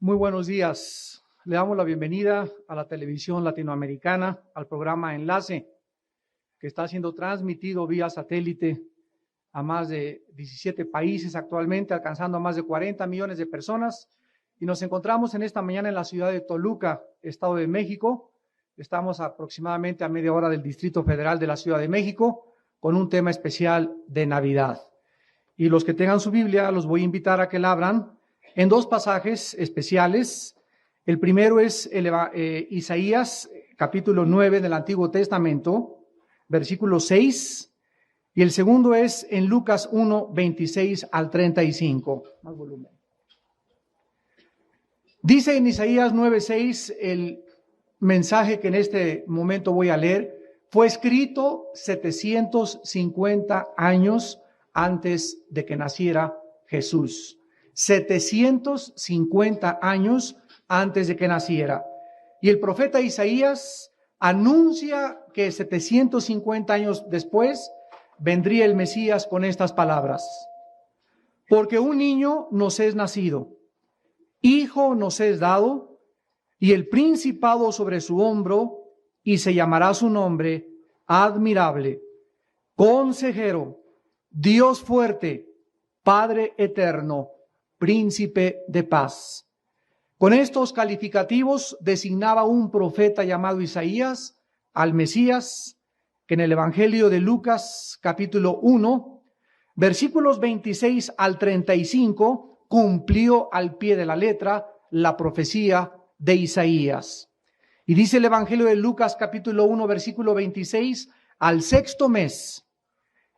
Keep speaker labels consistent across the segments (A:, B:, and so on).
A: Muy buenos días. Le damos la bienvenida a la televisión latinoamericana, al programa Enlace, que está siendo transmitido vía satélite a más de 17 países actualmente, alcanzando a más de 40 millones de personas. Y nos encontramos en esta mañana en la ciudad de Toluca, Estado de México. Estamos aproximadamente a media hora del Distrito Federal de la Ciudad de México, con un tema especial de Navidad. Y los que tengan su Biblia, los voy a invitar a que la abran en dos pasajes especiales. El primero es Isaías, capítulo 9 del Antiguo Testamento, versículo 6. Y el segundo es en Lucas 1, 26 al 35. Más volumen. Dice en Isaías 9, 6, el mensaje que en este momento voy a leer, fue escrito 750 años antes de que naciera Jesús. 750 años antes de que naciera. Y el profeta Isaías anuncia que 750 años después vendría el Mesías con estas palabras: porque un niño nos es nacido, hijo nos es dado, y el principado sobre su hombro, y se llamará su nombre Admirable, Consejero, Dios fuerte, Padre eterno, Príncipe de paz. Con estos calificativos designaba un profeta llamado Isaías al Mesías, que en el Evangelio de Lucas, capítulo 1, versículos 26 al 35, cumplió al pie de la letra la profecía de Isaías. Y dice el Evangelio de Lucas, capítulo 1, versículo 26, al sexto mes,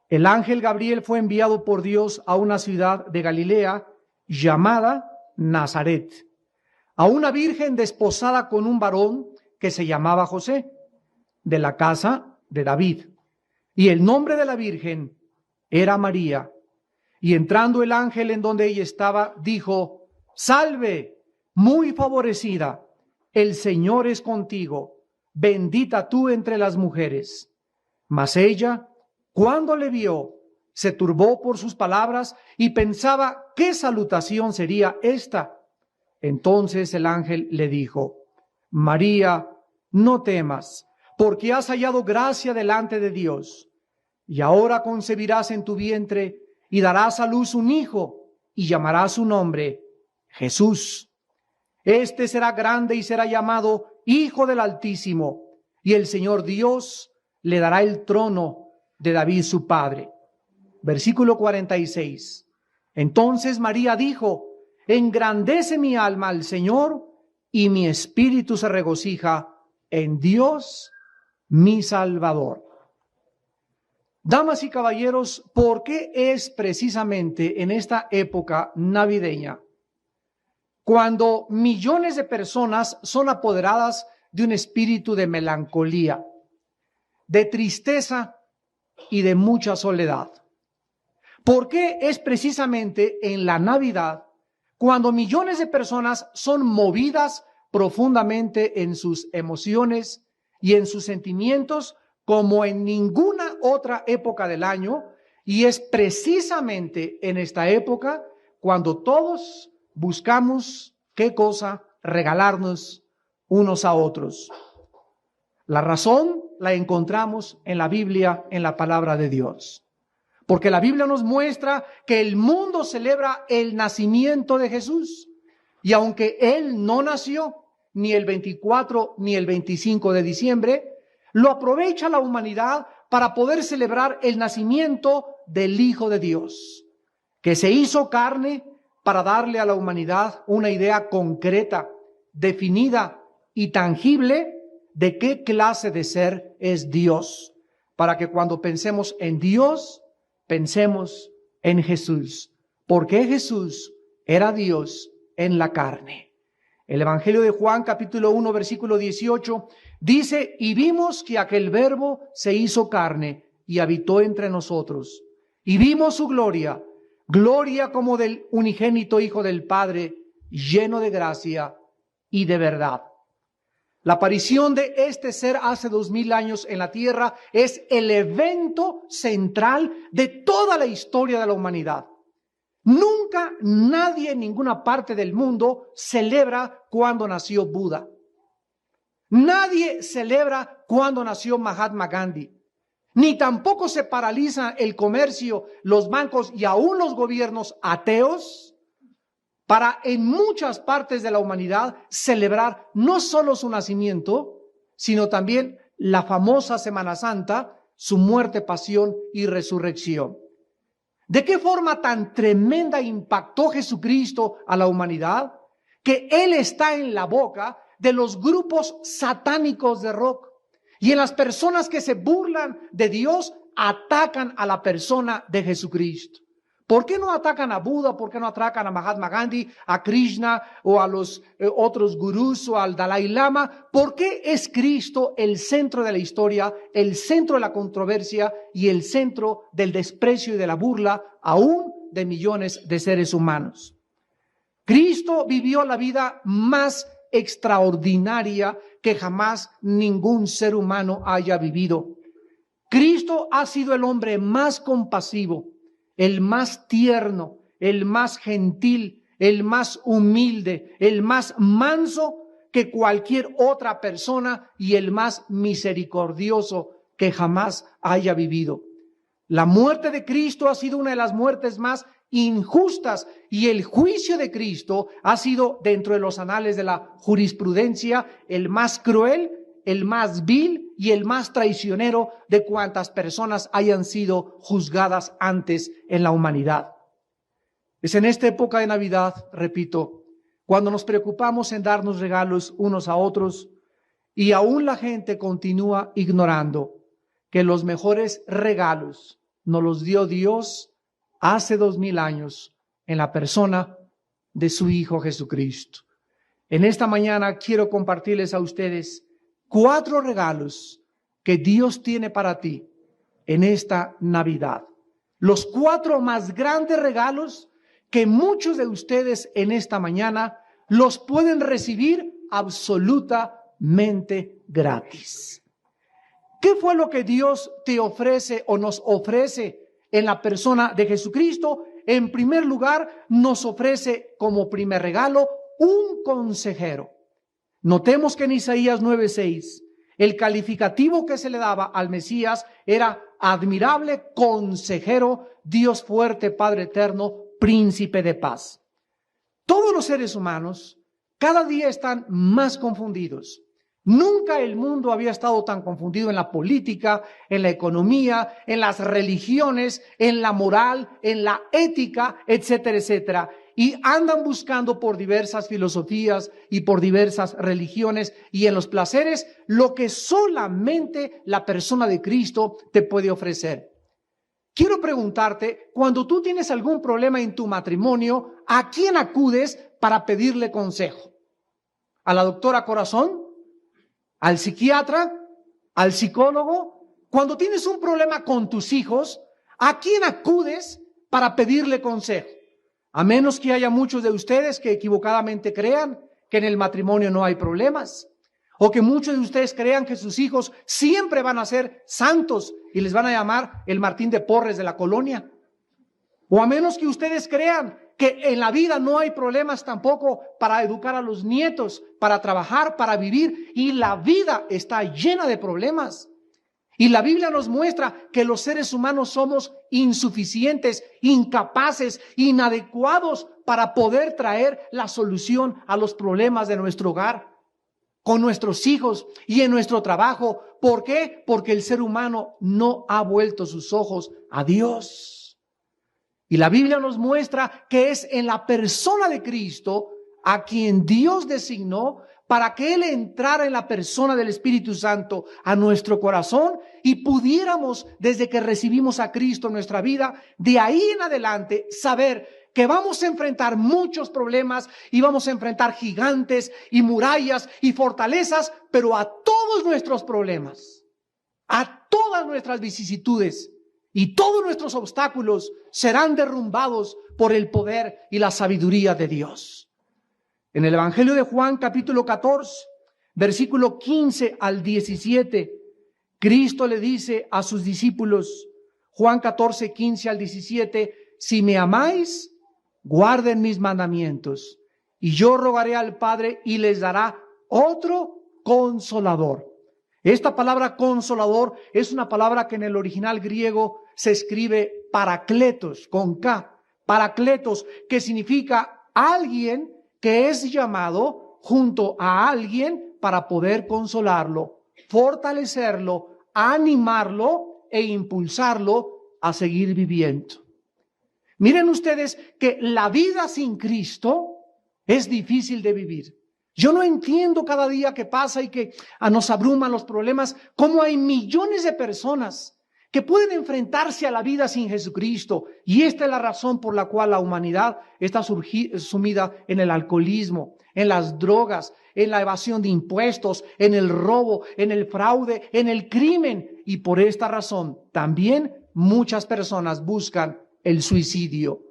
A: el ángel Gabriel fue enviado por Dios a una ciudad de Galilea llamada Nazaret, a una virgen desposada con un varón que se llamaba José, de la casa de David. Y el nombre de la virgen era María. Y entrando el ángel en donde ella estaba, dijo: Salve, muy favorecida, el Señor es contigo, bendita tú entre las mujeres. Mas ella, cuando le vio, se turbó por sus palabras y pensaba qué salutación sería esta. Entonces el ángel le dijo: María, no temas, porque has hallado gracia delante de Dios. Y ahora concebirás en tu vientre y darás a luz un hijo, y llamarás su nombre Jesús. Este será grande y será llamado Hijo del Altísimo, y el Señor Dios le dará el trono de David su padre. Versículo 46. Entonces María dijo: Engrandece mi alma al Señor, y mi espíritu se regocija en Dios mi Salvador. Damas y caballeros, ¿por qué es precisamente en esta época navideña cuando millones de personas son apoderadas de un espíritu de melancolía, de tristeza y de mucha soledad? ¿Por qué es precisamente en la Navidad cuando millones de personas son movidas profundamente en sus emociones y en sus sentimientos como en ninguna otra época del año? Y es precisamente en esta época cuando todos buscamos qué cosa regalarnos unos a otros. La razón la encontramos en la Biblia, en la palabra de Dios. Porque la Biblia nos muestra que el mundo celebra el nacimiento de Jesús. Y aunque Él no nació ni el 24 ni el 25 de diciembre, lo aprovecha la humanidad para poder celebrar el nacimiento del Hijo de Dios, que se hizo carne para darle a la humanidad una idea concreta, definida y tangible de qué clase de ser es Dios, para que cuando pensemos en Dios, pensemos en Jesús, porque Jesús era Dios en la carne. El Evangelio de Juan, capítulo 1, versículo 18, dice: y vimos que aquel Verbo se hizo carne y habitó entre nosotros, y vimos su gloria, gloria como del unigénito Hijo del Padre, lleno de gracia y de verdad. La aparición de este ser hace 2000 años en la tierra es el evento central de toda la historia de la humanidad. Nunca nadie en ninguna parte del mundo celebra cuando nació Buda. Nadie celebra cuando nació Mahatma Gandhi. Ni tampoco se paraliza el comercio, los bancos y aún los gobiernos ateos para en muchas partes de la humanidad celebrar no solo su nacimiento, sino también la famosa Semana Santa, su muerte, pasión y resurrección. ¿De qué forma tan tremenda impactó Jesucristo a la humanidad? Que Él está en la boca de los grupos satánicos de rock. Y en las personas que se burlan de Dios, atacan a la persona de Jesucristo. ¿Por qué no atacan a Buda? ¿Por qué no atacan a Mahatma Gandhi, a Krishna o a los otros gurús o al Dalai Lama? ¿Por qué es Cristo el centro de la historia, el centro de la controversia y el centro del desprecio y de la burla aún de millones de seres humanos? Cristo vivió la vida más extraordinaria que jamás ningún ser humano haya vivido. Cristo ha sido el hombre más compasivo, el más tierno, el más gentil, el más humilde, el más manso que cualquier otra persona y el más misericordioso que jamás haya vivido. La muerte de Cristo ha sido una de las muertes más injustas y el juicio de Cristo ha sido dentro de los anales de la jurisprudencia el más cruel, el más vil y el más traicionero de cuantas personas hayan sido juzgadas antes en la humanidad. Es en esta época de Navidad, repito, cuando nos preocupamos en darnos regalos unos a otros y aún la gente continúa ignorando que los mejores regalos nos los dio Dios hace 2000 años en la persona de su Hijo Jesucristo. En esta mañana quiero compartirles a ustedes 4 regalos que Dios tiene para ti en esta Navidad. Los 4 más grandes regalos que muchos de ustedes en esta mañana los pueden recibir absolutamente gratis. ¿Qué fue lo que Dios te ofrece o nos ofrece en la persona de Jesucristo? En primer lugar, nos ofrece como primer regalo un consejero. Notemos que en Isaías 9:6, el calificativo que se le daba al Mesías era admirable consejero, Dios fuerte, Padre eterno, príncipe de paz. Todos los seres humanos cada día están más confundidos. Nunca el mundo había estado tan confundido en la política, en la economía, en las religiones, en la moral, en la ética, etcétera, etcétera. Y andan buscando por diversas filosofías y por diversas religiones y en los placeres lo que solamente la persona de Cristo te puede ofrecer. Quiero preguntarte, cuando tú tienes algún problema en tu matrimonio, ¿a quién acudes para pedirle consejo? ¿A la doctora Corazón? ¿Al psiquiatra? ¿Al psicólogo? Cuando tienes un problema con tus hijos, ¿a quién acudes para pedirle consejo? A menos que haya muchos de ustedes que equivocadamente crean que en el matrimonio no hay problemas. O que muchos de ustedes crean que sus hijos siempre van a ser santos y les van a llamar el Martín de Porres de la colonia. O a menos que ustedes crean que en la vida no hay problemas tampoco para educar a los nietos, para trabajar, para vivir. Y la vida está llena de problemas. Y la Biblia nos muestra que los seres humanos somos insuficientes, incapaces, inadecuados para poder traer la solución a los problemas de nuestro hogar, con nuestros hijos y en nuestro trabajo. ¿Por qué? Porque el ser humano no ha vuelto sus ojos a Dios. Y la Biblia nos muestra que es en la persona de Cristo a quien Dios designó para que Él entrara en la persona del Espíritu Santo a nuestro corazón y pudiéramos, desde que recibimos a Cristo en nuestra vida, de ahí en adelante saber que vamos a enfrentar muchos problemas y vamos a enfrentar gigantes y murallas y fortalezas, pero a todos nuestros problemas, a todas nuestras vicisitudes y todos nuestros obstáculos serán derrumbados por el poder y la sabiduría de Dios. En el Evangelio de Juan, capítulo 14, versículo 15 al 17, Cristo le dice a sus discípulos, Juan 14, 15 al 17, si me amáis, guarden mis mandamientos, y yo rogaré al Padre y les dará otro consolador. Esta palabra consolador es una palabra que en el original griego se escribe parakletos, con K, parakletos, que significa alguien que es llamado junto a alguien para poder consolarlo, fortalecerlo, animarlo e impulsarlo a seguir viviendo. Miren ustedes que la vida sin Cristo es difícil de vivir. Yo no entiendo cada día que pasa y que nos abruman los problemas, cómo hay millones de personas que pueden enfrentarse a la vida sin Jesucristo. Y esta es la razón por la cual la humanidad está sumida en el alcoholismo, en las drogas, en la evasión de impuestos, en el robo, en el fraude, en el crimen. Y por esta razón también muchas personas buscan el suicidio.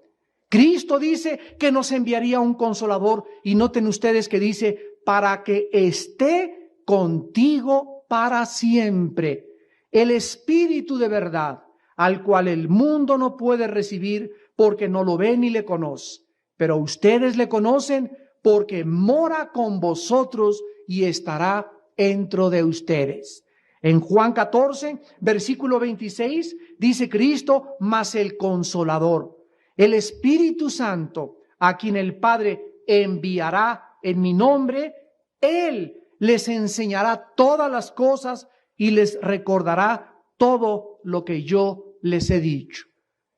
A: Cristo dice que nos enviaría un consolador, y noten ustedes que dice, para que esté contigo para siempre, el Espíritu de verdad, al cual el mundo no puede recibir porque no lo ve ni le conoce, pero ustedes le conocen porque mora con vosotros y estará dentro de ustedes. En Juan 14, versículo 26, dice Cristo, mas el Consolador, el Espíritu Santo, a quien el Padre enviará en mi nombre, Él les enseñará todas las cosas y les recordará todo lo que yo les he dicho.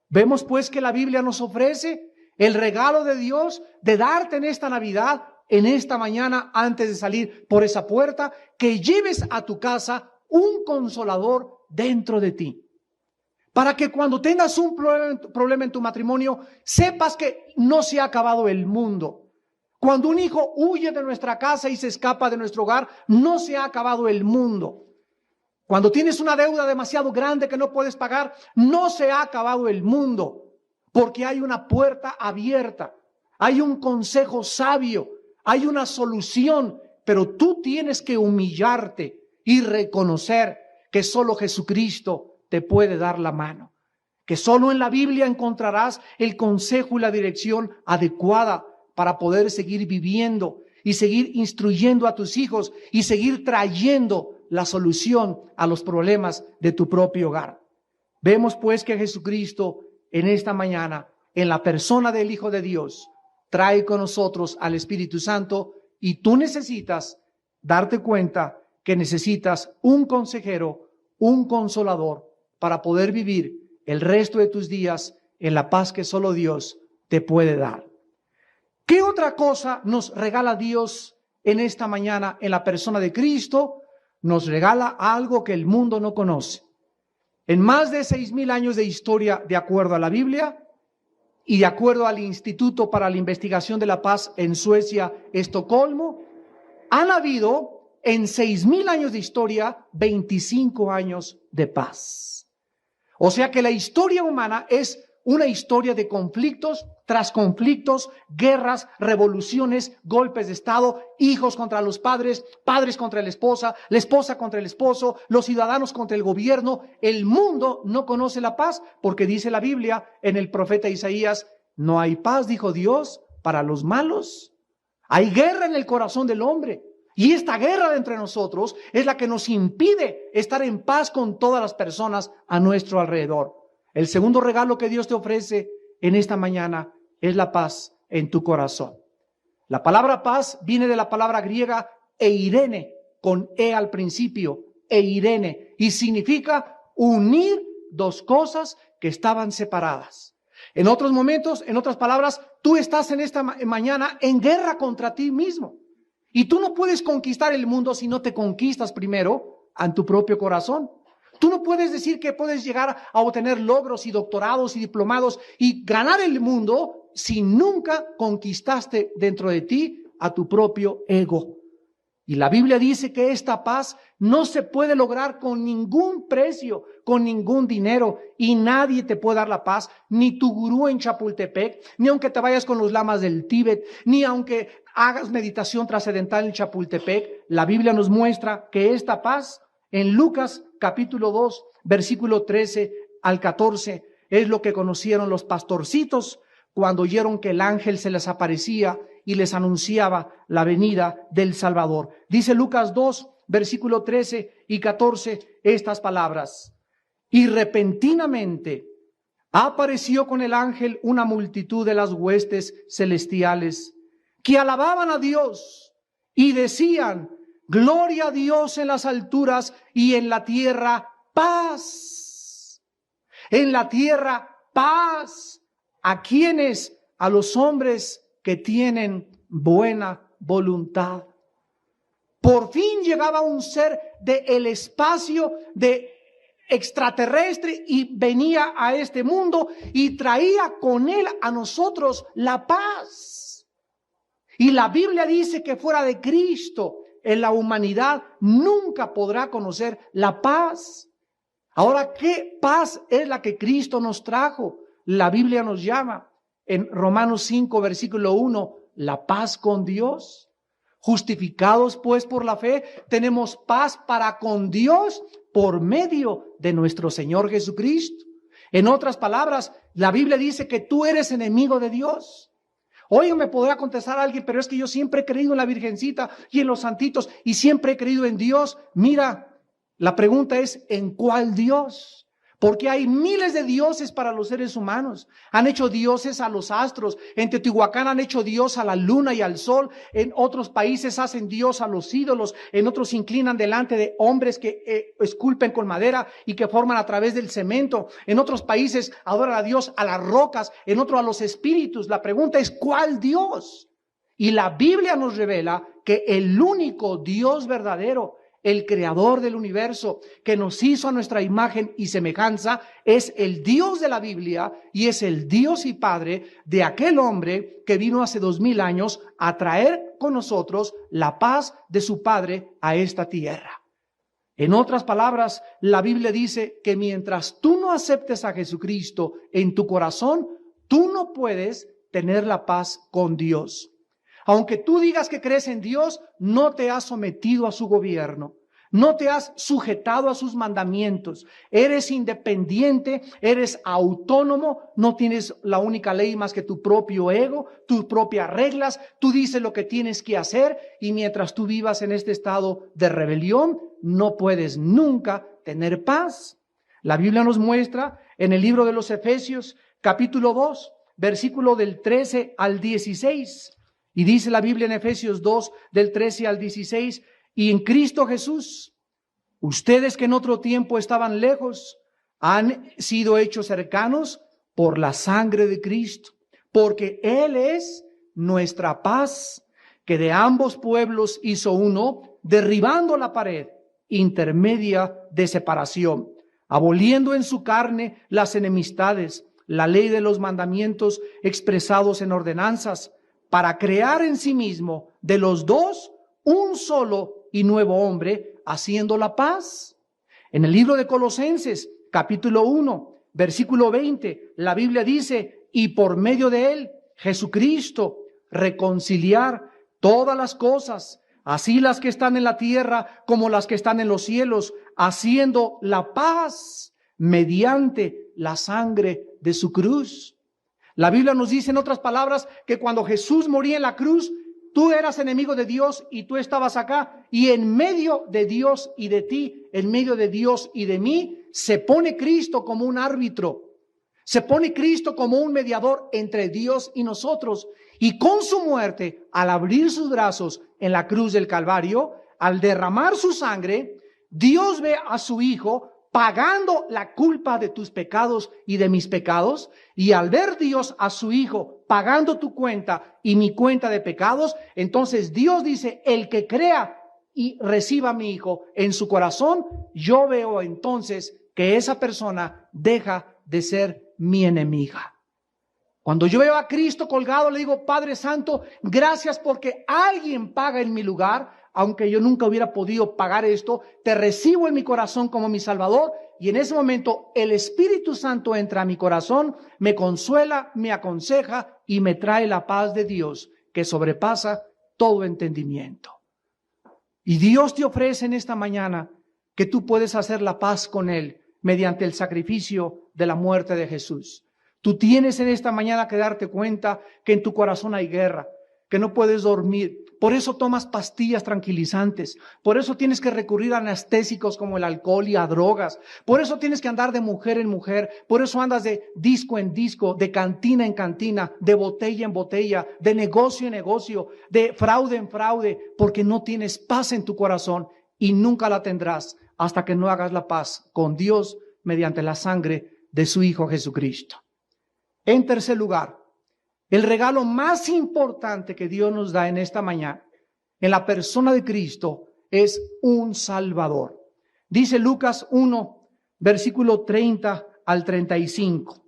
A: Vemos pues que la Biblia nos ofrece el regalo de Dios de darte en esta Navidad, en esta mañana, antes de salir por esa puerta, que lleves a tu casa un consolador dentro de ti. Para que cuando tengas un problema en tu matrimonio, sepas que no se ha acabado el mundo. Cuando un hijo huye de nuestra casa y se escapa de nuestro hogar, no se ha acabado el mundo. Cuando tienes una deuda demasiado grande que no puedes pagar, no se ha acabado el mundo. Porque hay una puerta abierta, hay un consejo sabio, hay una solución, pero tú tienes que humillarte y reconocer que solo Jesucristo te puede dar la mano, que solo en la Biblia encontrarás el consejo y la dirección adecuada para poder seguir viviendo y seguir instruyendo a tus hijos y seguir trayendo la solución a los problemas de tu propio hogar. Vemos pues que Jesucristo en esta mañana, en la persona del Hijo de Dios, trae con nosotros al Espíritu Santo, y tú necesitas darte cuenta que necesitas un consejero, un consolador, para poder vivir el resto de tus días en la paz que solo Dios te puede dar. ¿Qué otra cosa nos regala Dios en esta mañana en la persona de Cristo? Nos regala algo que el mundo no conoce. En más de 6,000 años de historia, de acuerdo a la Biblia y de acuerdo al Instituto para la Investigación de la Paz en Suecia, Estocolmo, han habido en 6,000 años de historia 25 años de paz. O sea que la historia humana es una historia de conflictos tras conflictos, guerras, revoluciones, golpes de Estado, hijos contra los padres, padres contra la esposa contra el esposo, los ciudadanos contra el gobierno. El mundo no conoce la paz porque dice la Biblia en el profeta Isaías, no hay paz, dijo Dios, para los malos. Hay guerra en el corazón del hombre. Y esta guerra de entre nosotros es la que nos impide estar en paz con todas las personas a nuestro alrededor. El segundo regalo que Dios te ofrece en esta mañana es la paz en tu corazón. La palabra paz viene de la palabra griega eirene, con E al principio, eirene, y significa unir dos cosas que estaban separadas. En otros momentos, en otras palabras, tú estás en esta mañana en guerra contra ti mismo. Y tú no puedes conquistar el mundo si no te conquistas primero en tu propio corazón. Tú no puedes decir que puedes llegar a obtener logros y doctorados y diplomados y ganar el mundo si nunca conquistaste dentro de ti a tu propio ego. Y la Biblia dice que esta paz no se puede lograr con ningún precio, con ningún dinero, y nadie te puede dar la paz, ni tu gurú en Chapultepec, ni aunque te vayas con los lamas del Tíbet, ni aunque hagas meditación trascendental en Chapultepec. La Biblia nos muestra que esta paz, en Lucas capítulo 2, versículo 13 al 14, es lo que conocieron los pastorcitos, cuando oyeron que el ángel se les aparecía y les anunciaba la venida del Salvador. Dice Lucas 2, versículo 13 y 14, estas palabras. Y repentinamente apareció con el ángel una multitud de las huestes celestiales que alababan a Dios y decían: gloria a Dios en las alturas y en la tierra paz. En la tierra paz. ¿A quiénes? A los hombres que tienen buena voluntad. Por fin llegaba un ser del espacio, de extraterrestre, y venía a este mundo y traía con él a nosotros la paz. Y la Biblia dice que fuera de Cristo en la humanidad nunca podrá conocer la paz. Ahora, ¿qué paz es la que Cristo nos trajo? La Biblia nos llama en Romanos 5, versículo 1, la paz con Dios. Justificados pues por la fe, tenemos paz para con Dios por medio de nuestro Señor Jesucristo. En otras palabras, la Biblia dice que tú eres enemigo de Dios. Hoy me podrá contestar alguien: pero es que yo siempre he creído en la Virgencita y en los santitos y siempre he creído en Dios. Mira, la pregunta es: ¿en cuál Dios? Porque hay miles de dioses para los seres humanos. Han hecho dioses a los astros. En Teotihuacán han hecho dios a la luna y al sol. En otros países hacen dios a los ídolos. En otros se inclinan delante de hombres que esculpen con madera y que forman a través del cemento. En otros países adoran a Dios a las rocas. En otros a los espíritus. La pregunta es: ¿cuál Dios? Y la Biblia nos revela que el único Dios verdadero, el creador del universo, que nos hizo a nuestra imagen y semejanza, es el Dios de la Biblia y es el Dios y Padre de aquel hombre que vino hace 2000 años a traer con nosotros la paz de su Padre a esta tierra. En otras palabras, la Biblia dice que mientras tú no aceptes a Jesucristo en tu corazón, tú no puedes tener la paz con Dios. Aunque tú digas que crees en Dios, no te has sometido a su gobierno, no te has sujetado a sus mandamientos. Eres independiente, eres autónomo, no tienes la única ley más que tu propio ego, tus propias reglas. Tú dices lo que tienes que hacer y mientras tú vivas en este estado de rebelión, no puedes nunca tener paz. La Biblia nos muestra en el libro de los Efesios, capítulo 2, versículo del 13 al 16. Y dice la Biblia en Efesios 2, del 13 al 16, y en Cristo Jesús, ustedes que en otro tiempo estaban lejos, han sido hechos cercanos por la sangre de Cristo, porque Él es nuestra paz, que de ambos pueblos hizo uno, derribando la pared intermedia de separación, aboliendo en su carne las enemistades, la ley de los mandamientos expresados en ordenanzas, para crear en sí mismo de los dos un solo y nuevo hombre, haciendo la paz. En el libro de Colosenses, capítulo 1, versículo 20, la Biblia dice: y por medio de él, Jesucristo, reconciliar todas las cosas, así las que están en la tierra como las que están en los cielos, haciendo la paz mediante la sangre de su cruz. La Biblia nos dice, en otras palabras, que cuando Jesús moría en la cruz, tú eras enemigo de Dios y tú estabas acá, y en medio de Dios y de ti, en medio de Dios y de mí, se pone Cristo como un árbitro. Se pone Cristo como un mediador entre Dios y nosotros. Y con su muerte, al abrir sus brazos en la cruz del Calvario, al derramar su sangre, Dios ve a su Hijo pagando la culpa de tus pecados y de mis pecados. Y al ver Dios a su Hijo pagando tu cuenta y mi cuenta de pecados, entonces Dios dice: el que crea y reciba a mi Hijo en su corazón, yo veo entonces que esa persona deja de ser mi enemiga. Cuando yo veo a Cristo colgado, le digo: Padre Santo, gracias porque alguien paga en mi lugar, aunque yo nunca hubiera podido pagar esto. Te recibo en mi corazón como mi Salvador, y en ese momento el Espíritu Santo entra a mi corazón, me consuela, me aconseja y me trae la paz de Dios que sobrepasa todo entendimiento. Y Dios te ofrece en esta mañana que tú puedes hacer la paz con Él mediante el sacrificio de la muerte de Jesús. Tú tienes en esta mañana que darte cuenta que en tu corazón hay guerra, que no puedes dormir. Por eso tomas pastillas tranquilizantes. Por eso tienes que recurrir a anestésicos como el alcohol y a drogas. Por eso tienes que andar de mujer en mujer. Por eso andas de disco en disco, de cantina en cantina, de botella en botella, de negocio en negocio, de fraude en fraude, porque no tienes paz en tu corazón y nunca la tendrás hasta que no hagas la paz con Dios mediante la sangre de su Hijo Jesucristo. En tercer lugar, el regalo más importante que Dios nos da en esta mañana, en la persona de Cristo, es un Salvador. Dice Lucas 1, versículo 30 al 35.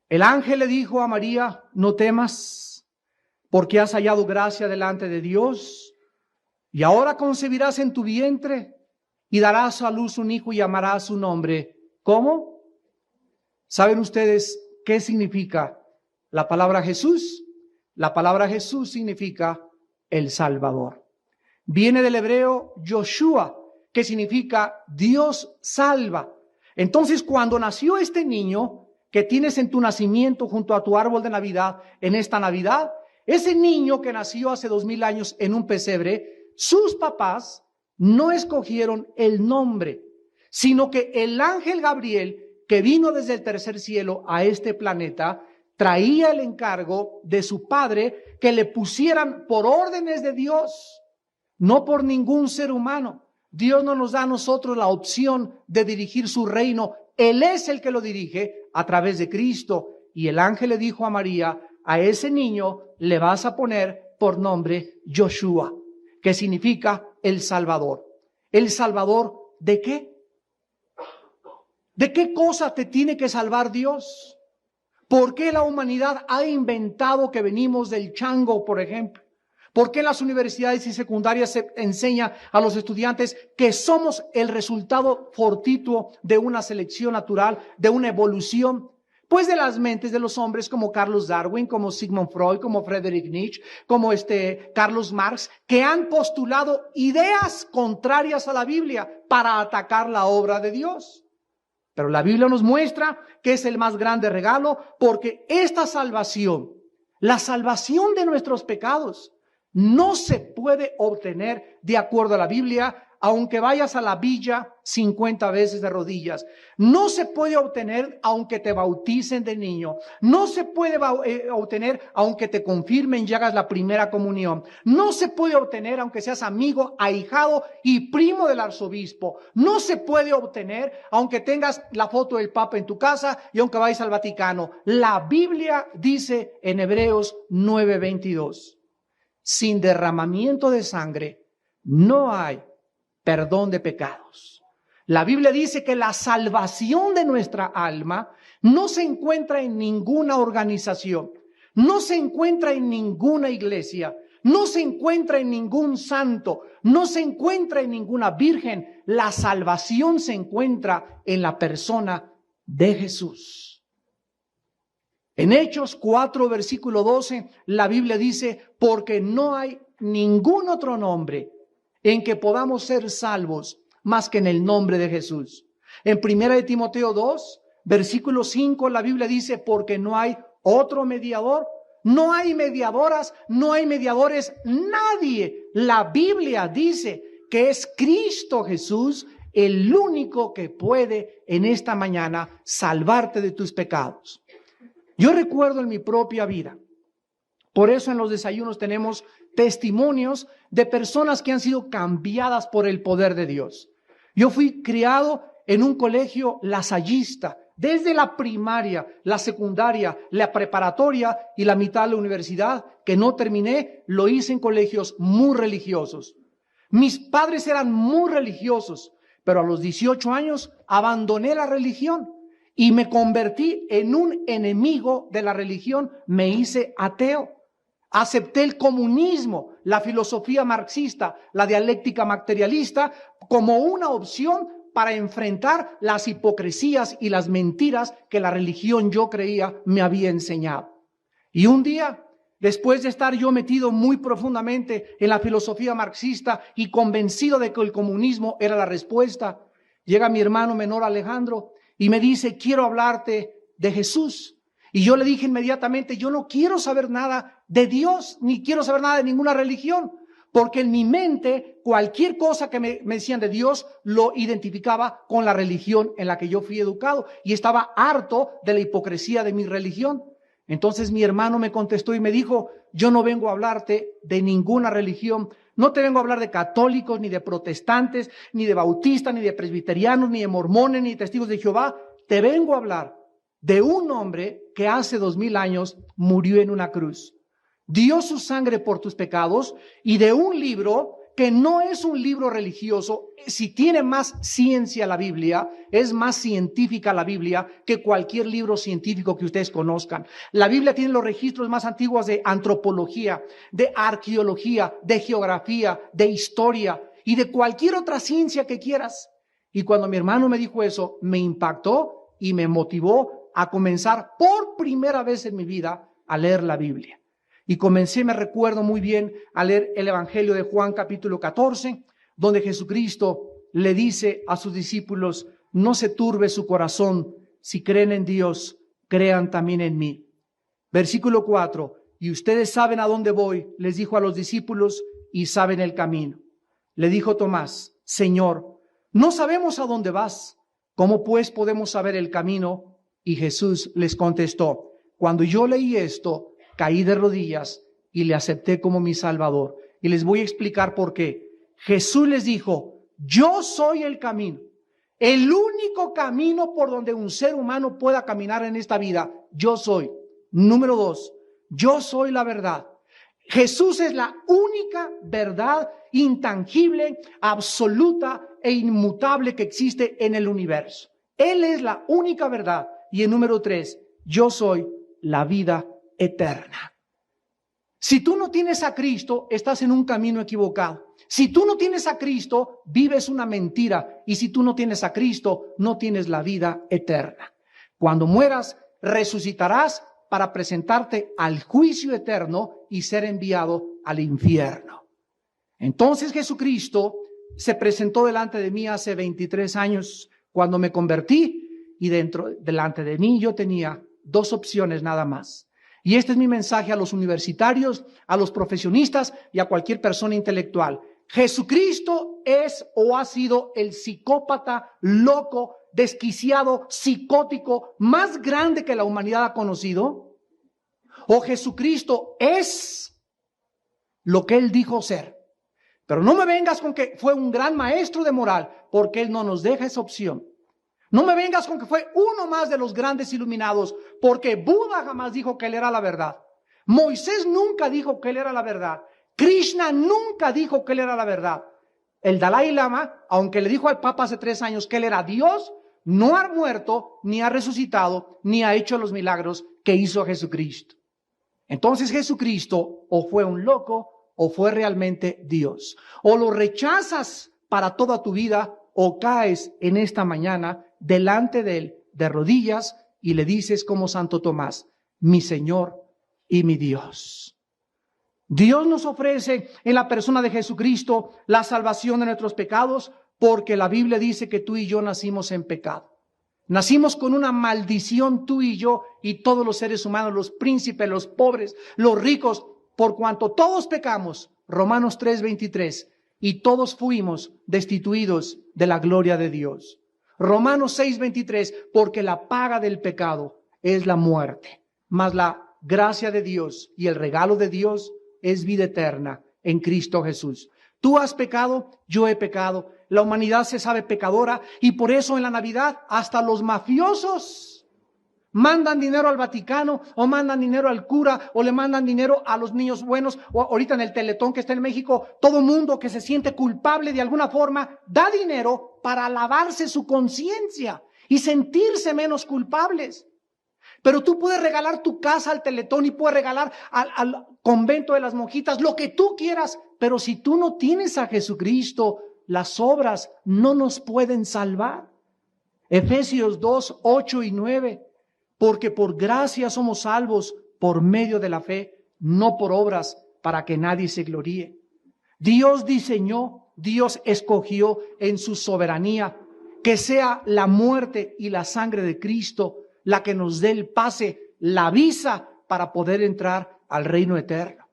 A: El ángel le dijo a María: no temas, porque has hallado gracia delante de Dios, y ahora concebirás en tu vientre y darás a luz un hijo y llamarás su nombre. ¿Cómo? ¿Saben ustedes qué significa la palabra Jesús? La palabra Jesús significa el Salvador. Viene del hebreo Yoshua, que significa Dios salva. Entonces, cuando nació este niño que tienes en tu nacimiento junto a tu árbol de Navidad, en esta Navidad, ese niño que nació hace 2000 años en un pesebre, sus papás no escogieron el nombre, sino que el ángel Gabriel, que vino desde el tercer cielo a este planeta, traía el encargo de su padre que le pusieran por órdenes de Dios, no por ningún ser humano. Dios no nos da a nosotros la opción de dirigir su reino. Él es el que lo dirige a través de Cristo. Y el ángel le dijo a María: a ese niño le vas a poner por nombre Yoshua, que significa el Salvador. ¿El Salvador de qué? ¿De qué cosa te tiene que salvar Dios? ¿Por qué la humanidad ha inventado que venimos del chango, por ejemplo? ¿Por qué en las universidades y secundarias se enseña a los estudiantes que somos el resultado fortuito de una selección natural, de una evolución? Pues de las mentes de los hombres como Carlos Darwin, como Sigmund Freud, como Friedrich Nietzsche, como Carlos Marx, que han postulado ideas contrarias a la Biblia para atacar la obra de Dios. Pero la Biblia nos muestra que es el más grande regalo, porque esta salvación, la salvación de nuestros pecados, no se puede obtener de acuerdo a la Biblia, aunque vayas a la villa 50 veces de rodillas. No se puede obtener aunque te bauticen de niño. No se puede obtener aunque te confirmen y hagas la primera comunión. No se puede obtener aunque seas amigo, ahijado y primo del arzobispo. No se puede obtener aunque tengas la foto del Papa en tu casa y aunque vayas al Vaticano. La Biblia dice en Hebreos 9:22, sin derramamiento de sangre no hay perdón de pecados. La Biblia dice que la salvación de nuestra alma no se encuentra en ninguna organización, no se encuentra en ninguna iglesia, no se encuentra en ningún santo, no se encuentra en ninguna virgen. La salvación se encuentra en la persona de Jesús. En Hechos 4, versículo 12, la Biblia dice: porque no hay ningún otro nombre en que podamos ser salvos más que en el nombre de Jesús. En 1 Timoteo 2, versículo 5, la Biblia dice: porque no hay otro mediador, no hay mediadoras, no hay mediadores, nadie. La Biblia dice que es Cristo Jesús el único que puede en esta mañana salvarte de tus pecados. Yo recuerdo en mi propia vida, por eso en los desayunos tenemos testimonios de personas que han sido cambiadas por el poder de Dios. Yo fui criado en un colegio lasallista, desde la primaria, la secundaria, la preparatoria y la mitad de la universidad, que no terminé, lo hice en colegios muy religiosos. Mis padres eran muy religiosos, pero a los 18 años abandoné la religión y me convertí en un enemigo de la religión, me hice ateo. Acepté el comunismo, la filosofía marxista, la dialéctica materialista como una opción para enfrentar las hipocresías y las mentiras que la religión, yo creía, me había enseñado. Y un día, después de estar yo metido muy profundamente en la filosofía marxista y convencido de que el comunismo era la respuesta, llega mi hermano menor Alejandro y me dice: quiero hablarte de Jesús. Y yo le dije inmediatamente, yo no quiero saber nada de Dios, ni quiero saber nada de ninguna religión, porque en mi mente cualquier cosa que me decían de Dios lo identificaba con la religión en la que yo fui educado y estaba harto de la hipocresía de mi religión. Entonces mi hermano me contestó y me dijo, yo no vengo a hablarte de ninguna religión, no te vengo a hablar de católicos, ni de protestantes, ni de bautistas, ni de presbiterianos, ni de mormones, ni de testigos de Jehová, te vengo a hablar de un hombre que hace 2000 años murió en una cruz, dio su sangre por tus pecados, y de un libro que no es un libro religioso. Si tiene más ciencia la Biblia, es más científica la Biblia que cualquier libro científico que ustedes conozcan. La Biblia tiene los registros más antiguos de antropología, de arqueología, de geografía, de historia y de cualquier otra ciencia que quieras. Y cuando mi hermano me dijo eso, me impactó y me motivó a comenzar por primera vez en mi vida a leer la Biblia. Y comencé, me recuerdo muy bien, a leer el Evangelio de Juan capítulo 14, donde Jesucristo le dice a sus discípulos, no se turbe su corazón, si creen en Dios, crean también en mí. Versículo 4, y ustedes saben a dónde voy, les dijo a los discípulos, y saben el camino. Le dijo Tomás, Señor, no sabemos a dónde vas, ¿cómo pues podemos saber el camino? Y Jesús les contestó, cuando yo leí esto, caí de rodillas y le acepté como mi Salvador. Y les voy a explicar por qué. Jesús les dijo, yo soy el camino. El único camino por donde un ser humano pueda caminar en esta vida, yo soy. Número 2, yo soy la verdad. Jesús es la única verdad intangible, absoluta e inmutable que existe en el universo. Él es la única verdad. Y en número 3, yo soy la vida eterna. Si tú no tienes a Cristo, estás en un camino equivocado. Si tú no tienes a Cristo, vives una mentira. Y si tú no tienes a Cristo, no tienes la vida eterna. Cuando mueras, resucitarás para presentarte al juicio eterno y ser enviado al infierno. Entonces Jesucristo se presentó delante de mí hace 23 años cuando me convertí, y delante de mí yo tenía 2 opciones nada más. Y este es mi mensaje a los universitarios, a los profesionistas y a cualquier persona intelectual. Jesucristo es o ha sido el psicópata, loco, desquiciado, psicótico más grande que la humanidad ha conocido. O Jesucristo es lo que Él dijo ser. Pero no me vengas con que fue un gran maestro de moral, porque Él no nos deja esa opción. No me vengas con que fue uno más de los grandes iluminados, porque Buda jamás dijo que él era la verdad. Moisés nunca dijo que él era la verdad. Krishna nunca dijo que él era la verdad. El Dalai Lama, aunque le dijo al Papa hace 3 años que él era Dios, no ha muerto, ni ha resucitado, ni ha hecho los milagros que hizo Jesucristo. Entonces Jesucristo o fue un loco o fue realmente Dios. O lo rechazas para toda tu vida o caes en esta mañana delante de Él de rodillas y le dices como Santo Tomás, mi Señor y mi Dios. Dios nos ofrece en la persona de Jesucristo la salvación de nuestros pecados, porque la Biblia dice que tú y yo nacimos en pecado. Nacimos con una maldición tú y yo y todos los seres humanos, los príncipes, los pobres, los ricos, por cuanto todos pecamos, Romanos 3:23, y todos fuimos destituidos de la gloria de Dios. Romanos 6:23, porque la paga del pecado es la muerte, mas la gracia de Dios y el regalo de Dios es vida eterna en Cristo Jesús. Tú has pecado, yo he pecado, la humanidad se sabe pecadora y por eso en la Navidad hasta los mafiosos mandan dinero al Vaticano o mandan dinero al cura o le mandan dinero a los niños buenos. O ahorita en el Teletón que está en México, todo mundo que se siente culpable de alguna forma da dinero para lavarse su conciencia y sentirse menos culpables. Pero tú puedes regalar tu casa al Teletón y puedes regalar al convento de las monjitas, lo que tú quieras, pero si tú no tienes a Jesucristo, las obras no nos pueden salvar. Efesios 2:8-9. Porque por gracia somos salvos por medio de la fe, no por obras, para que nadie se gloríe. Dios diseñó, Dios escogió en su soberanía que sea la muerte y la sangre de Cristo la que nos dé el pase, la visa para poder entrar al reino eterno.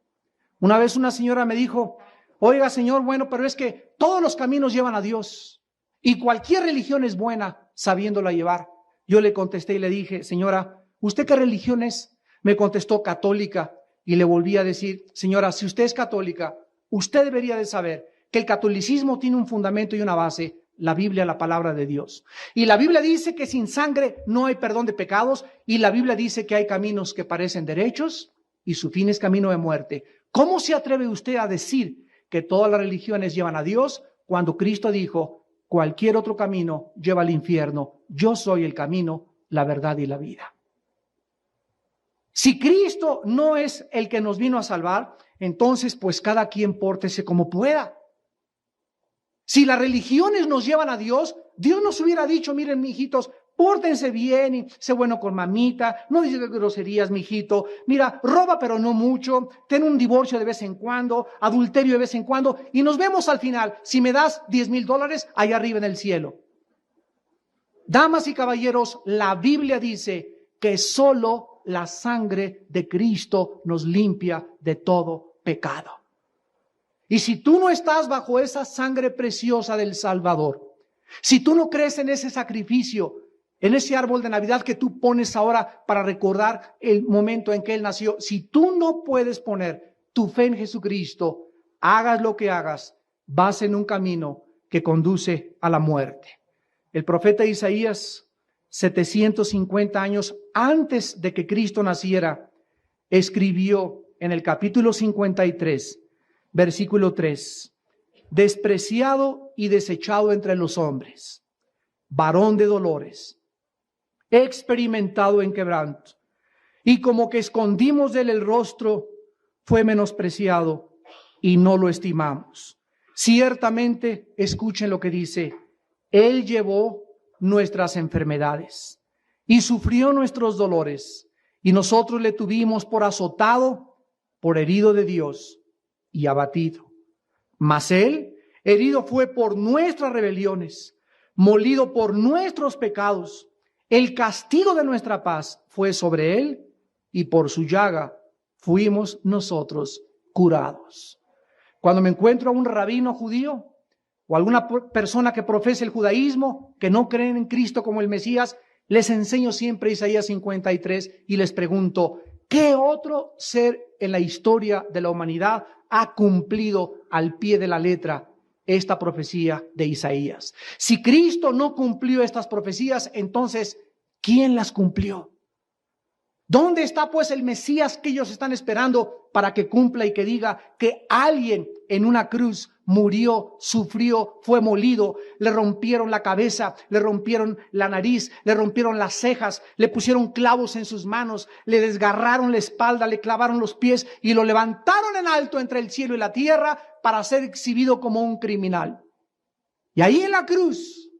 A: Una vez una señora me dijo, oiga señor, bueno, pero es que todos los caminos llevan a Dios y cualquier religión es buena sabiéndola llevar. Yo le contesté y le dije, señora, ¿usted qué religión es? Me contestó católica y le volví a decir, señora, si usted es católica, usted debería de saber que el catolicismo tiene un fundamento y una base, la Biblia, la palabra de Dios. Y la Biblia dice que sin sangre no hay perdón de pecados y la Biblia dice que hay caminos que parecen derechos y su fin es camino de muerte. ¿Cómo se atreve usted a decir que todas las religiones llevan a Dios cuando Cristo dijo, cualquier otro camino lleva al infierno? Yo soy el camino, la verdad y la vida. Si Cristo no es el que nos vino a salvar, entonces pues cada quien pórtese como pueda. Si las religiones nos llevan a Dios, Dios nos hubiera dicho, miren, mijitos, pórtense bien y sé bueno con mamita, no digas groserías, mijito, mira, roba pero no mucho, ten un divorcio de vez en cuando, adulterio de vez en cuando, y nos vemos al final. Si me das $10,000, allá arriba en el cielo. Damas y caballeros, la Biblia dice que solo la sangre de Cristo nos limpia de todo pecado. Y si tú no estás bajo esa sangre preciosa del Salvador, si tú no crees en ese sacrificio, en ese árbol de Navidad que tú pones ahora para recordar el momento en que Él nació, si tú no puedes poner tu fe en Jesucristo, hagas lo que hagas, vas en un camino que conduce a la muerte. El profeta Isaías, 750 años antes de que Cristo naciera, escribió en el capítulo 53, versículo 3, despreciado y desechado entre los hombres, varón de dolores, experimentado en quebranto, y como que escondimos de él el rostro, fue menospreciado y no lo estimamos. Ciertamente, escuchen lo que dice, Él llevó nuestras enfermedades y sufrió nuestros dolores, y nosotros le tuvimos por azotado, por herido de Dios y abatido. Mas Él herido fue por nuestras rebeliones, molido por nuestros pecados. El castigo de nuestra paz fue sobre Él, y por su llaga fuimos nosotros curados. Cuando me encuentro a un rabino judío o alguna persona que profese el judaísmo, que no creen en Cristo como el Mesías, les enseño siempre Isaías 53 y les pregunto, ¿qué otro ser en la historia de la humanidad ha cumplido al pie de la letra esta profecía de Isaías? Si Cristo no cumplió estas profecías, entonces, ¿quién las cumplió? ¿Dónde está pues el Mesías que ellos están esperando para que cumpla y que diga que alguien en una cruz murió, sufrió, fue molido, le rompieron la cabeza, le rompieron la nariz, le rompieron las cejas, le pusieron clavos en sus manos, le desgarraron la espalda, le clavaron los pies y lo levantaron en alto entre el cielo y la tierra para ser exhibido como un criminal? Y ahí en la cruz,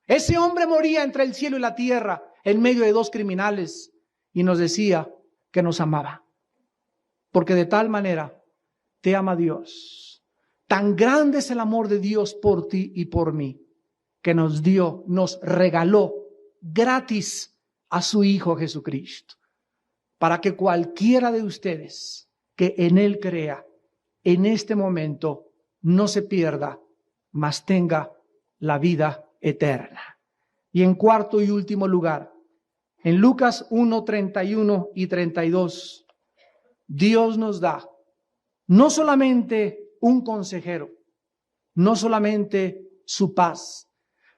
A: ese hombre moría entre el cielo y la tierra en medio de dos criminales. Y nos decía que nos amaba, porque de tal manera te ama Dios. Tan grande es el amor de Dios por ti y por mí, que nos regaló gratis a su Hijo Jesucristo, para que cualquiera de ustedes que en Él crea, en este momento no se pierda, mas tenga la vida eterna. Y en cuarto y último lugar, en Lucas 1, 31 y 32, Dios nos da no solamente un consejero, no solamente su paz,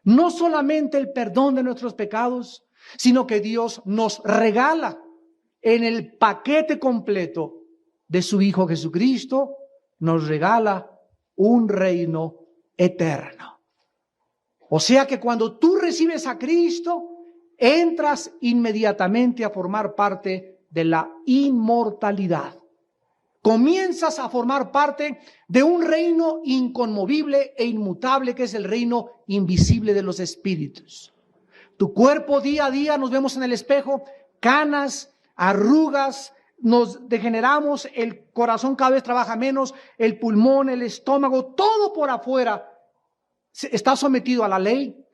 A: no solamente el perdón de nuestros pecados, sino que Dios nos regala en el paquete completo de su Hijo Jesucristo, nos regala un reino eterno. O sea que cuando tú recibes a Cristo, entras inmediatamente a formar parte de la inmortalidad. Comienzas a formar parte de un reino inconmovible e inmutable que es el reino invisible de los espíritus. Tu cuerpo día a día nos vemos en el espejo, canas, arrugas, nos degeneramos, el corazón cada vez trabaja menos, el pulmón, el estómago, todo por afuera está sometido a la ley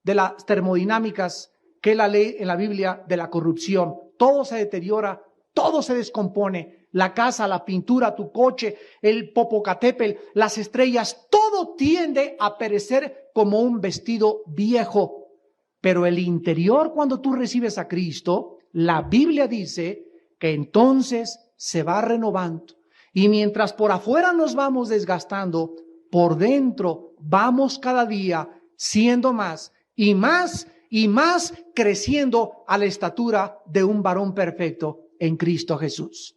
A: de las termodinámicas que la ley en la Biblia de la corrupción. Todo se deteriora, todo se descompone. La casa, la pintura, tu coche, el Popocatépetl, las estrellas, todo tiende a perecer como un vestido viejo. Pero el interior, cuando tú recibes a Cristo, la Biblia dice que entonces se va renovando. Y mientras por afuera nos vamos desgastando, por dentro vamos cada día siendo más y más y más creciendo a la estatura de un varón perfecto en Cristo Jesús.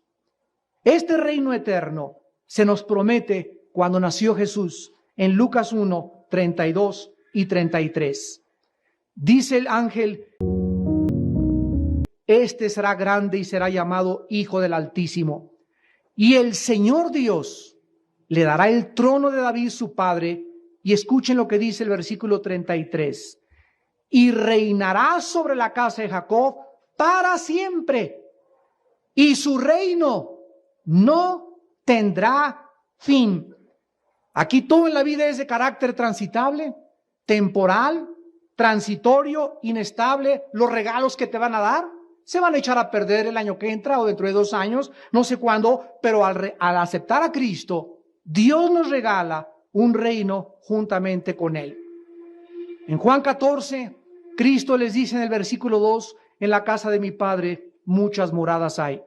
A: Este reino eterno se nos promete cuando nació Jesús en Lucas 1, 32 y 33. Dice el ángel: este será grande y será llamado Hijo del Altísimo. Y el Señor Dios le dará el trono de David su padre. Y escuchen lo que dice el versículo 33. Y reinará sobre la casa de Jacob para siempre. Y su reino no tendrá fin. Aquí todo en la vida es de carácter transitable, temporal, transitorio, inestable. Los regalos que te van a dar se van a echar a perder el año que entra o dentro de 2 años, no sé cuándo, pero al aceptar a Cristo, Dios nos regala un reino juntamente con Él. En Juan 14, Cristo les dice en el versículo 2, en la casa de mi Padre muchas moradas hay.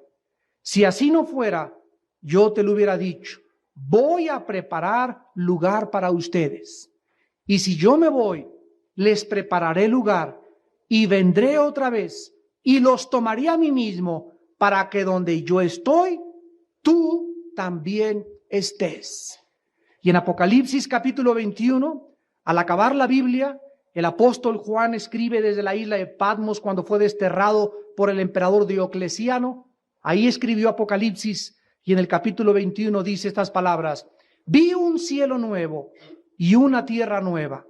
A: Si así no fuera, yo te lo hubiera dicho, voy a preparar lugar para ustedes. Y si yo me voy, les prepararé lugar y vendré otra vez y los tomaré a mí mismo para que donde yo estoy, tú también estés. Y en Apocalipsis capítulo 21, al acabar la Biblia, el apóstol Juan escribe desde la isla de Patmos cuando fue desterrado por el emperador Diocleciano. Ahí escribió Apocalipsis y en el capítulo 21 dice estas palabras: vi un cielo nuevo y una tierra nueva,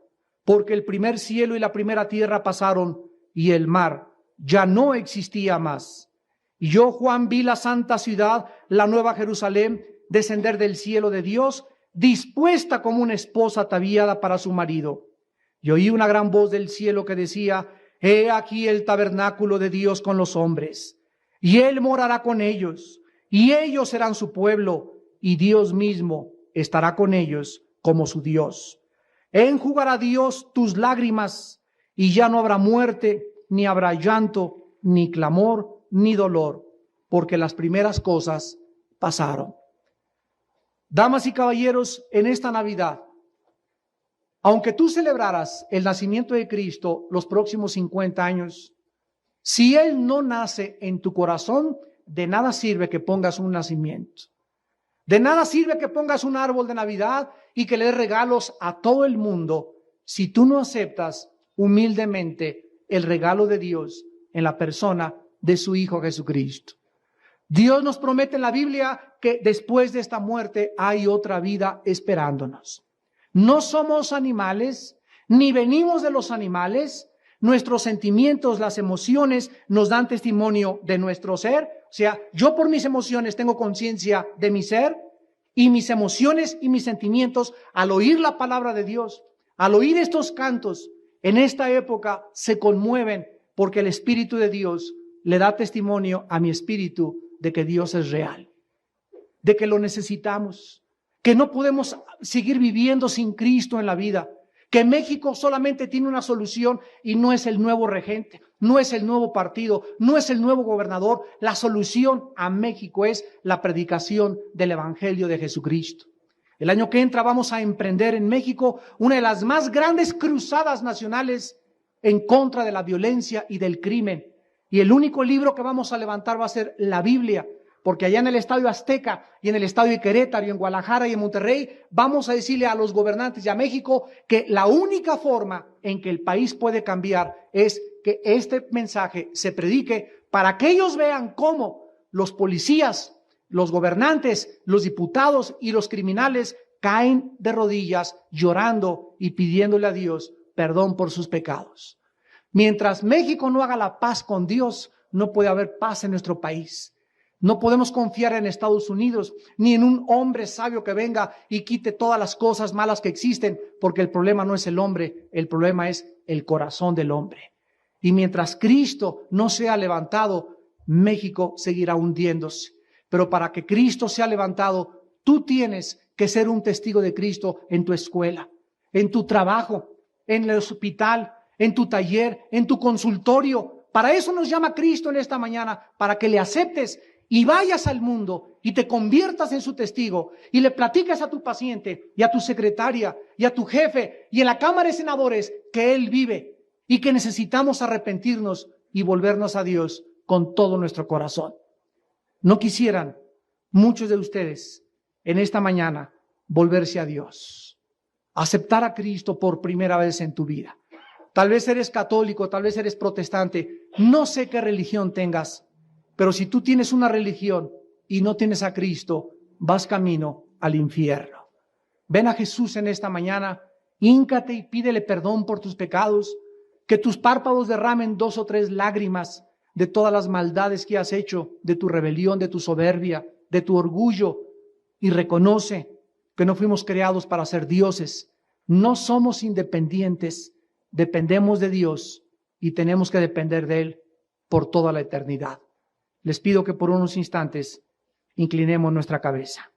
A: porque el primer cielo y la primera tierra pasaron y el mar ya no existía más. Y yo, Juan, vi la santa ciudad, la nueva Jerusalén, descender del cielo de Dios, dispuesta como una esposa ataviada para su marido. Y oí una gran voz del cielo que decía: he aquí el tabernáculo de Dios con los hombres, y Él morará con ellos, y ellos serán su pueblo, y Dios mismo estará con ellos como su Dios. Enjugará Dios tus lágrimas, y ya no habrá muerte, ni habrá llanto, ni clamor, ni dolor, porque las primeras cosas pasaron. Damas y caballeros, en esta Navidad, aunque tú celebraras el nacimiento de Cristo los próximos 50 años, si Él no nace en tu corazón, de nada sirve que pongas un nacimiento. De nada sirve que pongas un árbol de Navidad y que le des regalos a todo el mundo si tú no aceptas humildemente el regalo de Dios en la persona de su Hijo Jesucristo. Dios nos promete en la Biblia que después de esta muerte hay otra vida esperándonos. No somos animales, ni venimos de los animales. Nuestros sentimientos, las emociones nos dan testimonio de nuestro ser. O sea, yo por mis emociones tengo conciencia de mi ser, y mis emociones y mis sentimientos, al oír la palabra de Dios, al oír estos cantos, en esta época se conmueven porque el Espíritu de Dios le da testimonio a mi espíritu de que Dios es real, de que lo necesitamos, que no podemos seguir viviendo sin Cristo en la vida, que México solamente tiene una solución y no es el nuevo regente, no es el nuevo partido, no es el nuevo gobernador. La solución a México es la predicación del Evangelio de Jesucristo. El año que entra vamos a emprender en México una de las más grandes cruzadas nacionales en contra de la violencia y del crimen. Y el único libro que vamos a levantar va a ser la Biblia, porque allá en el Estadio Azteca y en el Estadio de Querétaro y en Guadalajara y en Monterrey vamos a decirle a los gobernantes y a México que la única forma en que el país puede cambiar es que este mensaje se predique para que ellos vean cómo los policías, los gobernantes, los diputados y los criminales caen de rodillas llorando y pidiéndole a Dios perdón por sus pecados. Mientras México no haga la paz con Dios, no puede haber paz en nuestro país. No podemos confiar en Estados Unidos, ni en un hombre sabio que venga y quite todas las cosas malas que existen, porque el problema no es el hombre, el problema es el corazón del hombre. Y mientras Cristo no sea levantado, México seguirá hundiéndose. Pero para que Cristo sea levantado, tú tienes que ser un testigo de Cristo en tu escuela, en tu trabajo, en el hospital, en tu taller, en tu consultorio. Para eso nos llama Cristo en esta mañana, para que le aceptes y vayas al mundo y te conviertas en su testigo y le platiques a tu paciente y a tu secretaria y a tu jefe y en la Cámara de Senadores que Él vive y que necesitamos arrepentirnos y volvernos a Dios con todo nuestro corazón. ¿No quisieran muchos de ustedes en esta mañana volverse a Dios, aceptar a Cristo por primera vez en tu vida? Tal vez eres católico, tal vez eres protestante, no sé qué religión tengas, pero si tú tienes una religión y no tienes a Cristo, vas camino al infierno. Ven a Jesús en esta mañana, híncate y pídele perdón por tus pecados, que tus párpados derramen 2 o 3 lágrimas de todas las maldades que has hecho, de tu rebelión, de tu soberbia, de tu orgullo, y reconoce que no fuimos creados para ser dioses. No somos independientes, dependemos de Dios y tenemos que depender de Él por toda la eternidad. Les pido que por unos instantes inclinemos nuestra cabeza.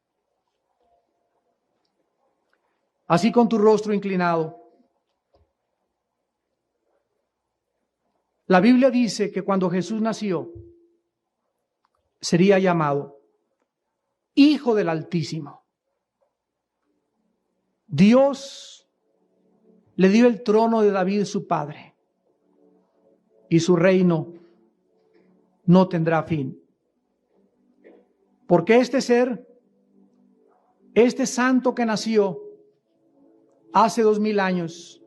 A: Así con tu rostro inclinado. La Biblia dice que cuando Jesús nació, sería llamado Hijo del Altísimo. Dios le dio el trono de David, su padre, y su reino no tendrá fin. Porque este ser, este santo que nació hace 2000 años,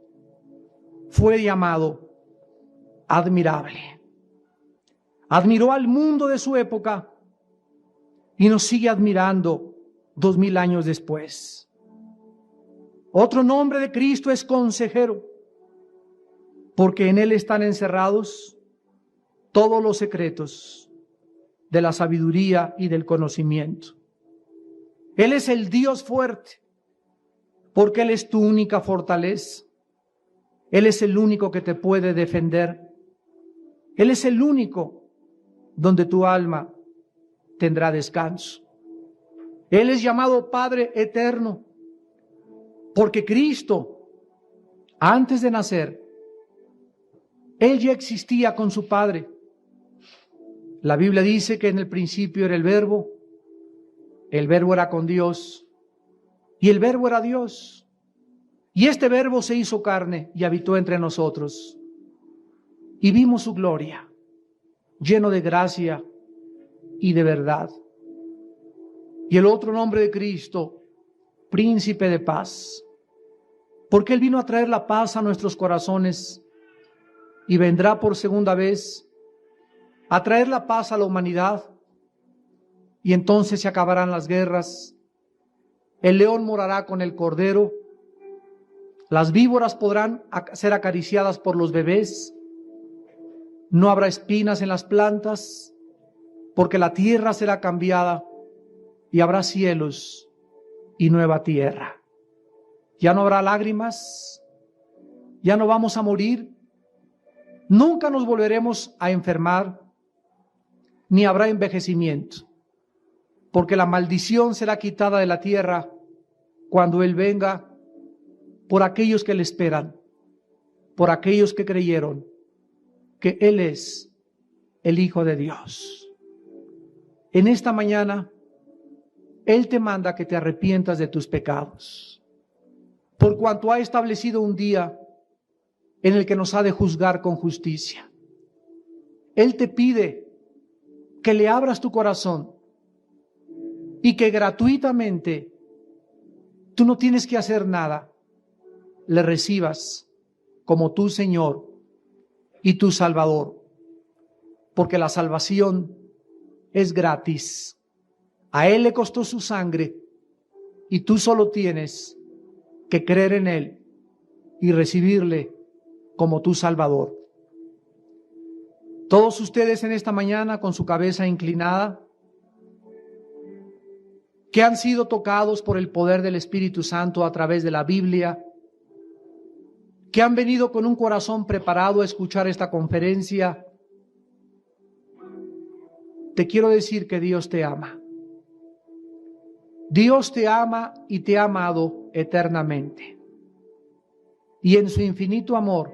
A: fue llamado admirable. Admiró al mundo de su época y nos sigue admirando 2000 años después. Otro nombre de Cristo es Consejero, porque en Él están encerrados todos los secretos de la sabiduría y del conocimiento. Él es el Dios fuerte, porque Él es tu única fortaleza. Él es el único que te puede defender. Él es el único donde tu alma tendrá descanso. Él es llamado Padre Eterno, porque Cristo, antes de nacer, Él ya existía con su Padre. La Biblia dice que en el principio era el Verbo era con Dios, y el Verbo era Dios. Y este Verbo se hizo carne y habitó entre nosotros. Y vimos su gloria, lleno de gracia y de verdad. Y el otro nombre de Cristo, Príncipe de Paz, porque Él vino a traer la paz a nuestros corazones y vendrá por segunda vez a traer la paz a la humanidad. Y entonces se acabarán las guerras, el león morará con el cordero, las víboras podrán ser acariciadas por los bebés, no habrá espinas en las plantas, porque la tierra será cambiada y habrá cielos y nueva tierra. Ya no habrá lágrimas, ya no vamos a morir, nunca nos volveremos a enfermar, ni habrá envejecimiento, porque la maldición será quitada de la tierra cuando Él venga por aquellos que le esperan, por aquellos que creyeron que Él es el Hijo de Dios. En esta mañana, Él te manda que te arrepientas de tus pecados, por cuanto ha establecido un día en el que nos ha de juzgar con justicia. Él te pide que le abras tu corazón y que gratuitamente, tú no tienes que hacer nada, le recibas como tu Señor y tu Salvador, porque la salvación es gratis. A Él le costó su sangre y tú solo tienes que creer en Él y recibirle como tu Salvador. Todos ustedes en esta mañana con su cabeza inclinada, que han sido tocados por el poder del Espíritu Santo a través de la Biblia, que han venido con un corazón preparado a escuchar esta conferencia, te quiero decir que Dios te ama. Dios te ama y te ha amado eternamente. Y en su infinito amor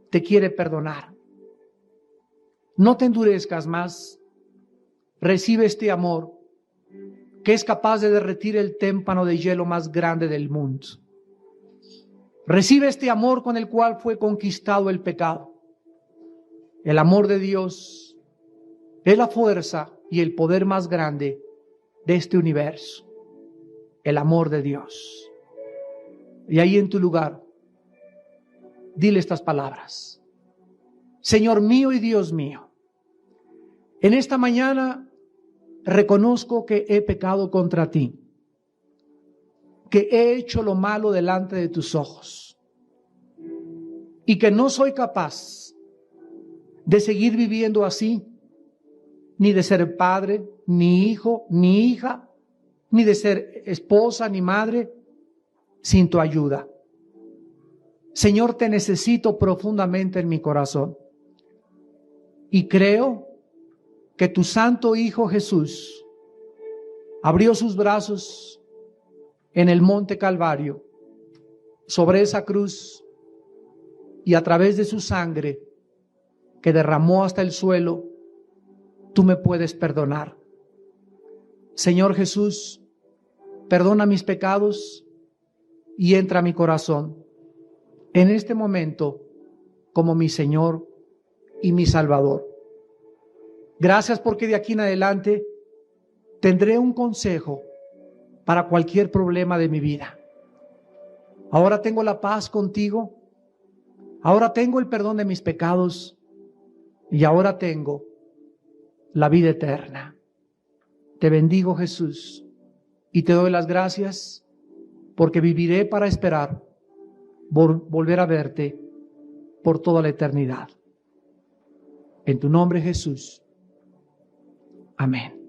A: te quiere perdonar. No te endurezcas más. Recibe este amor que es capaz de derretir el témpano de hielo más grande del mundo. Recibe este amor con el cual fue conquistado el pecado. El amor de Dios es la fuerza y el poder más grande de este universo. El amor de Dios. Y ahí en tu lugar, dile estas palabras. Señor mío y Dios mío, en esta mañana reconozco que he pecado contra ti, que he hecho lo malo delante de tus ojos y que no soy capaz de seguir viviendo así, ni de ser padre, ni hijo, ni hija, ni de ser esposa, ni madre, sin tu ayuda. Señor, te necesito profundamente en mi corazón y creo que tu santo Hijo Jesús abrió sus brazos en el monte Calvario, sobre esa cruz, y a través de su sangre que derramó hasta el suelo, tú me puedes perdonar. Señor Jesús, perdona mis pecados y entra a mi corazón en este momento como mi Señor y mi Salvador. Gracias porque de aquí en adelante tendré un consejo para cualquier problema de mi vida. Ahora tengo la paz contigo, ahora tengo el perdón de mis pecados y ahora tengo la vida eterna. Te bendigo, Jesús, y te doy las gracias porque viviré para esperar volver a verte por toda la eternidad. En tu nombre, Jesús. Amén.